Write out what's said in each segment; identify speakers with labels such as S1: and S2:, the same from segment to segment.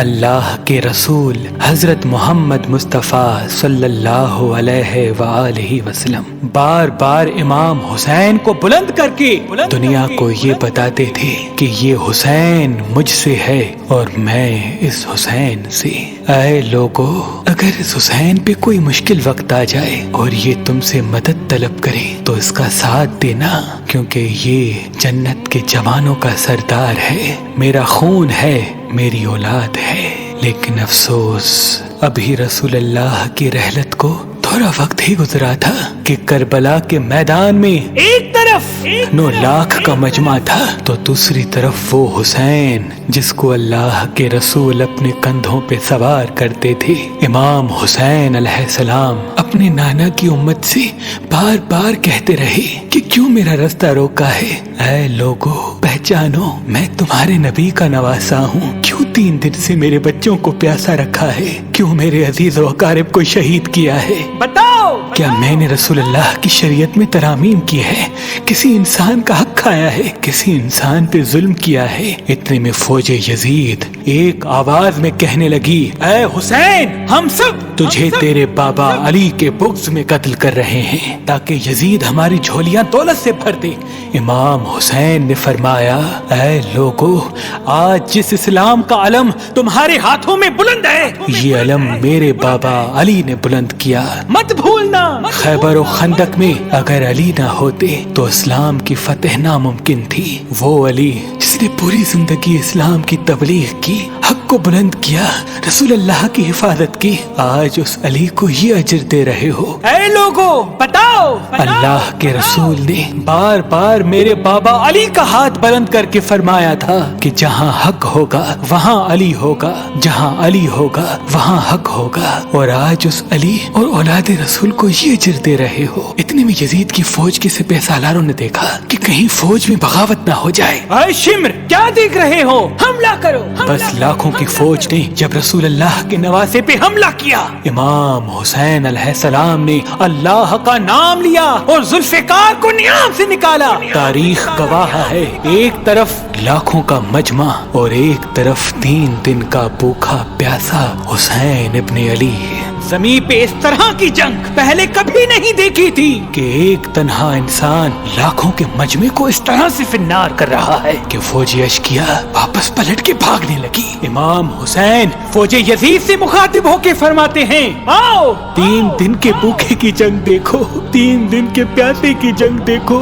S1: اللہ کے رسول حضرت محمد مصطفیٰ صلی اللہ علیہ وآلہ وسلم بار بار امام حسین کو بلند کر کے دنیا کو یہ بتاتے تھے کہ یہ حسین مجھ سے ہے اور میں اس حسین سے۔ اے لوگو، اگر اس حسین پہ کوئی مشکل وقت آ جائے اور یہ تم سے مدد طلب کرے تو اس کا ساتھ دینا، کیونکہ یہ جنت کے جوانوں کا سردار ہے، میرا خون ہے، میری اولاد ہے۔ لیکن افسوس، ابھی رسول اللہ کی رحلت کو تھوڑا وقت ہی گزرا تھا کہ کربلا کے میدان میں ایک طرف 9 لاکھ کا مجمع تھا تو دوسری طرف وہ حسین جس کو اللہ کے رسول اپنے کندھوں پہ سوار کرتے تھے۔ امام حسین علیہ السلام اپنے نانا کی امت سے بار بار کہتے رہے کہ کیوں میرا رستہ روکا ہے؟ اے لوگو، پہچانو، میں تمہارے نبی کا نواسا ہوں۔ کیوں 3 دن سے میرے بچوں کو پیاسا رکھا ہے؟ کیوں میرے عزیز و اقارب کو شہید کیا ہے؟ بتاؤ، کیا میں نے رسول اللہ کی شریعت میں ترامیم کی ہے؟ کسی انسان کا حق کھایا ہے؟ کسی انسان پہ ظلم کیا ہے؟ اتنے میں فوج یزید ایک آواز میں کہنے لگی، اے حسین، ہم سب تجھے تیرے بابا علی کے بغض میں قتل کر رہے ہیں تاکہ یزید ہماری جھولیاں دولت سے بھر دے۔ امام حسین نے فرمایا، اے لوگو، آج جس اسلام کا علم تمہارے ہاتھوں میں بلند ہے، یہ علم میرے بابا علی نے بلند کیا۔ مت بھولنا، خیبر و خندق میں اگر علی نہ ہوتے تو اسلام کی فتح ناممکن تھی۔ وہ علی جس نے پوری زندگی اسلام کی تبلیغ کی، حق کو بلند کیا، رسول اللہ کی حفاظت کی، آج اس علی کو یہ اجر دے رہے ہو۔ اے لوگو، بتاؤ، اللہ کے رسول نے بار بار میرے بابا علی کا ہاتھ بلند کر کے فرمایا تھا کہ جہاں حق ہوگا وہاں علی ہوگا، جہاں علی ہوگا وہاں حق ہوگا، اور آج اس علی اور اولاد رسول کو یہ اجر دے رہے ہو۔ اتنے میں یزید کی فوج کے سپہ سالاروں نے دیکھا کہ کہیں فوج میں بغاوت نہ ہو جائے۔ اے شمر، کیا دیکھ رہے ہو؟ حملہ کرو۔ بس لاکھوں کی فوج نے جب رسول اللہ کے نواسے پہ حملہ کیا، امام حسین علیہ السلام نے اللہ کا نام لیا اور ذوالفقار کو نیام سے نکالا۔ تاریخ گواہ ہے، ایک طرف لاکھوں کا مجمع اور ایک طرف 3 دن کا بھوکا پیاسا حسین ابن علی۔ زمین پہ اس طرح کی جنگ پہلے کبھی نہیں دیکھی تھی کہ ایک تنہا انسان لاکھوں کے مجمع کو اس طرح سے فنار کر رہا ہے کہ فوج اشکیا واپس پلٹ کے بھاگنے لگی۔ امام حسین فوج یزید سے مخاطب ہو کے فرماتے ہیں، آؤ، 3 دن کے بھوکے کی جنگ دیکھو، 3 دن کے پیاسے کی جنگ دیکھو،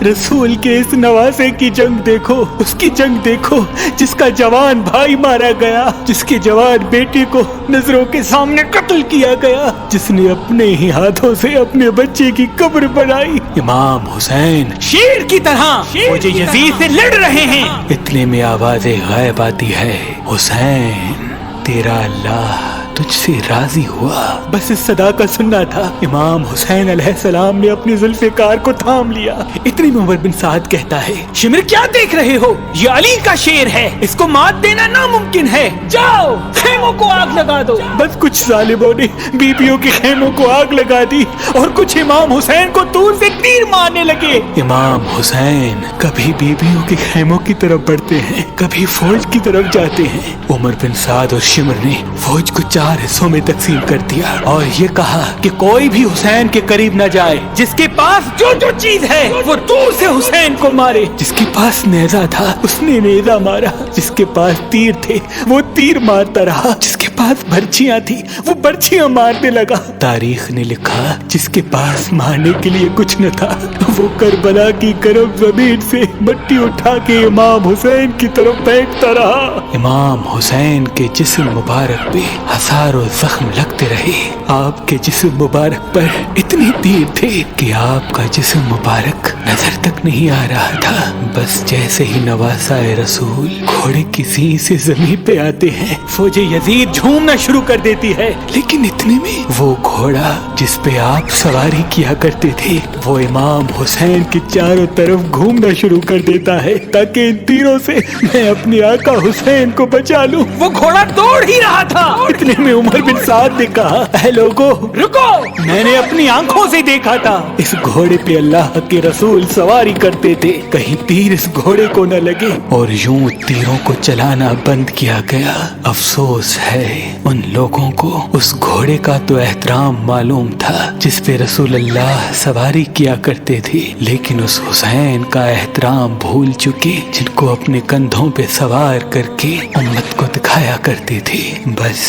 S1: رسول کے اس نواسے کی جنگ دیکھو، اس کی جنگ دیکھو جس کا جوان بھائی مارا گیا، جس کے جوان بیٹے کو نظروں کے سامنے قتل کیا گیا، جس نے اپنے ہی ہاتھوں سے اپنے بچے کی قبر بنائی۔ امام حسین شیر کی طرح فوج یزید سے لڑ رہے ہیں۔ اتنے میں آواز غائب آتی ہے، حسین، تیرا اللہ تجھ سے راضی ہوا۔ بس اس صدا کا سننا تھا۔ امام حسین علیہ السلام نے اپنی ذوالفقار کو تھام لیا۔ اتنی میں عمر بن سعد کہتا ہے، شمر، کیا دیکھ رہے ہو؟ یہ علی کا شیر ہے، اس کو مات دینا ناممکن ہے، جاؤ خیموں کو آگ لگا دو۔ بس کچھ ظالموں نے بیبیوں کے خیموں کو آگ لگا دی اور کچھ امام حسین کو دور سے تیر مارنے لگے۔ امام حسین کبھی بیبیوں کے خیموں کی طرف بڑھتے ہیں، کبھی فوج کی طرف جاتے ہیں۔ عمر بن سعد اور شمر نے فوج کو 4 حصوں میں تقسیم کر دیا اور یہ کہا کہ کوئی بھی حسین کے قریب نہ جائے، جس کے پاس جو چیز ہے وہ دور سے حسین کو مارے۔ جس کے پاس نیزہ تھا اس نے نیزہ مارا، جس کے پاس تیر تھے وہ تیر مارتا رہا، جس کے پاس برچیاں تھی وہ برچیاں مارنے لگا۔ تاریخ نے لکھا جس کے پاس مارنے کے لیے کچھ نہ تھا وہ کربلا کی گرم زمین سے مٹی اٹھا کے امام حسین کی طرف پھینکتا رہا۔ امام حسین کے جسم مبارک پہ ہزاروں زخم لگتے رہے۔ آپ کے جسم مبارک پر اتنے تیر تھے کہ آپ کا جسم مبارک نظر تک نہیں آ رہا تھا۔ بس جیسے ہی نواسا رسول گھوڑے کی سینگ سے زمین پہ آتے ہیں، فوج یزید جھومنا شروع کر دیتی ہے، لیکن اتنے میں وہ گھوڑا جس پہ آپ سواری کیا کرتے تھے وہ امام حسین کے چاروں طرف گھومنا شروع کر دیتا ہے تاکہ ان تیروں سے میں اپنے آقا حسین کو بچا لوں۔ وہ گھوڑا دوڑ ہی رہا تھا، اتنے میں عمر بن سعد نے کہا اے لوگو رکو، میں نے اپنی آنکھوں سے دیکھا تھا اس گھوڑے پہ اللہ کے رسول سواری کرتے تھے، کہیں تیر اس گھوڑے کو نہ لگے، اور یوں تیروں کو چلانا بند کیا گیا۔ افسوس ہے ان لوگوں کو اس گھوڑے کا تو احترام معلوم تھا جس پہ رسول اللہ سواری کیا کرتے تھے، لیکن اس حسین کا احترام بھول چکے جن کو اپنے کندھوں پہ سوار کر کے امت کو دکھایا کرتے تھے۔ بس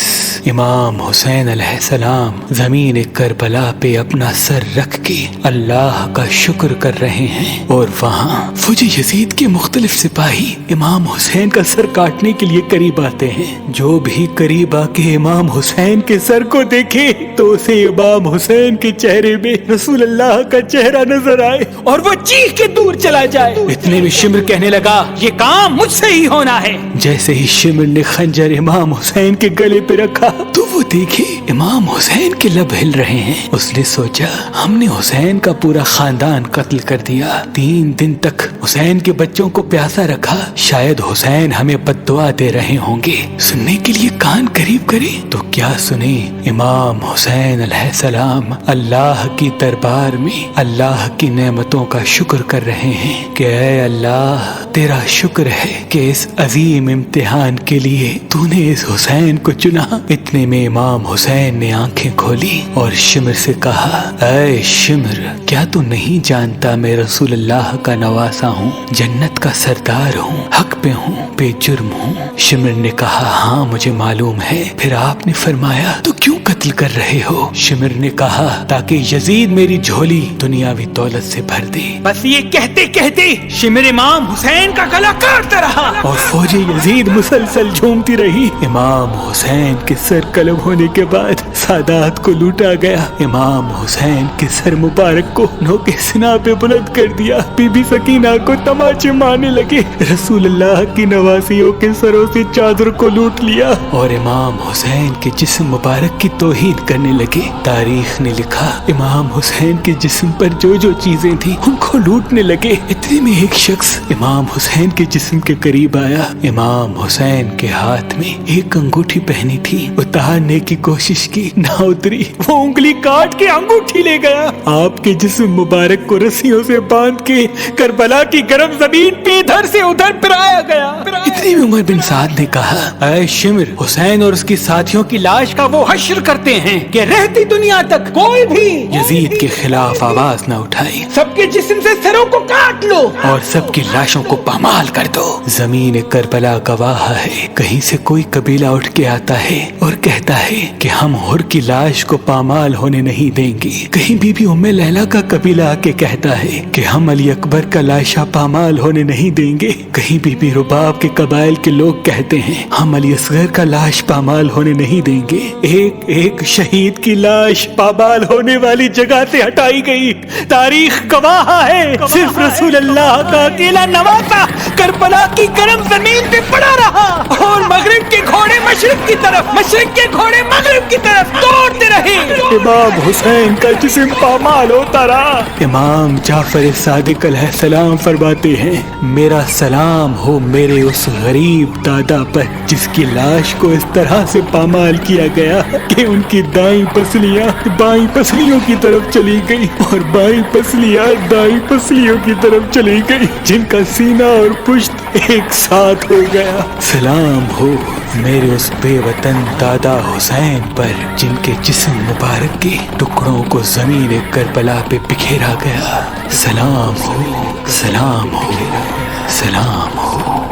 S1: امام حسین علیہ السلام زمین کربلا پہ اپنا سر رکھ کے اللہ کا شکر کر رہے ہیں، اور وہاں فوجی یزید کے مختلف سپاہی امام حسین کا سر کاٹنے کے لیے قریب آتے ہیں۔ جو بھی قریب آ کے امام حسین کے سر کو دیکھے تو اسے امام حسین کے چہرے میں رسول اللہ کا چہرہ نظر آئے اور وہ چیخ کے دور چلا جائے۔ اتنے میں شمر کہنے لگا یہ کام مجھ سے ہی ہونا ہے۔ جیسے ہی شمر نے خنجر امام حسین کے گلے پہ رکھا تو وہ دیکھے امام حسین کے لب ہل رہے ہیں۔ اس نے سوچا ہم نے حسین کا پورا خاندان قتل کر دیا، 3 دن تک حسین کے بچوں کو پیاسا رکھا، شاید حسین ہمیں بد دعا دے رہے ہوں گے۔ سننے کے لیے کان قریب کرے تو کیا سنے، امام حسین علیہ السلام اللہ کی دربار میں اللہ کی نعمتوں کا شکر کر رہے ہیں کہ اے اللہ تیرا شکر ہے کہ اس عظیم امتحان کے لیے تو نے اس حسین کو چنا۔ اتنے میں امام حسین نے آنکھیں کھولی اور شمر سے کہا اے شمر کیا تو نہیں جانتا میں رسول اللہ کا نواسا ہوں، جنت کا سردار ہوں، حق پہ ہوں، بے جرم ہوں۔ شمر نے کہا ہاں مجھے معلوم ہے، پھر آپ نے فرمایا تو کیوں قتل کر رہے ہو؟ شمر نے کہا تاکہ یزید میری جھولی دنیاوی دولت سے بھر دے۔ بس یہ کہتے کہتے شمر امام حسین کا گلا کاٹتا رہا اور فوجی یزید مسلسل جھومتی رہی۔ امام حسین کے سر قلم ہونے کے بعد سادات کو لوٹا گیا۔ امام حسین کے سر مبارک کو نوکے سنا پہ بلند کر دیا۔ بی بی سکینہ کو تماچے مارنے لگے، رسول اللہ کی نواسیوں کے سروں سے چادر کو لوٹ لیا اور امام حسین کے جسم مبارک کی توہین کرنے لگے۔ تاریخ نے لکھا امام حسین کے جسم پر جو جو چیزیں تھیں ان کو لوٹنے لگے۔ اتنے میں ایک شخص امام حسین کے جسم کے قریب آیا۔ امام حسین کے ہاتھ میں ایک انگوٹھی پہنی تھی، اتارنے کی کوشش کی نہ اتری، وہ انگلی کاٹ کے انگوٹھی لے گیا۔ آپ کے جسم مبارک کو رسیوں سے باندھ کے کربلا کی گرم زمین پہ ادھر سے ادھر پھرایا گیا۔ اتنے میں عمر بن سعد نے کہا اے شمر حسین اور اس کی ساتھیوں کی لاش کا وہ حشر کرتے ہیں کہ رہتی دنیا تک کوئی بھی یزید کے خلاف آواز نہ اٹھائے، سب کے جسم سے سروں کو کاٹ لو اور سب کی لاشوں کو پامال کر دو۔ زمین کربلا گواہ ہے، کہیں سے کوئی قبیلہ اٹھ کے آتا ہے اور کہتا ہے کہ ہم حر کی لاش کو پامال ہونے نہیں دیں گے، کہیں بی بی ام لیلا کا قبیلہ آ کے کہتا ہے کہ ہم علی اکبر کا لاشا پامال ہونے نہیں دیں گے، کہیں بی بی رباب کے قبائل کے لوگ کہتے ہیں ہم علی اصغر کا لاش پامال ہونے نہیں دیں گے۔ ایک ایک شہید کی لاش پامال ہونے والی جگہ سے ہٹائی گئی۔ تاریخ گواہ ہے صرف رسول اللہ کا اکیلا نواسا کربلا کی گرم زمین پہ پڑا رہا اور مغرب کے گھوڑے مشرق کی طرف، مشرق کے گھوڑے مغرب کی طرف دوڑتے رہے۔ امام حسین کا جسم پامال ہوتا رہا۔ امام جعفر صادق علیہ السلام فرماتے ہیں میرا سلام ہو میرے اس غریب دادا پر جس کی لاش کو اس طرح سے پامال کیا گیا کہ ان کی دائیں پسلیاں بائیں پسلیوں کی طرف چلی گئی اور بائیں پسلیاں دائیں پسلیوں کی طرف چلی گئی، جن کا سینہ اور پشت ایک ساتھ ہو گیا۔ سلام ہو میرے اس بے وطن دادا حسین پر جن کے جسم مبارک کے ٹکڑوں کو زمین کربلا پہ بکھیرا گیا۔ سلام ہو، سلام ہو، سلام ہو۔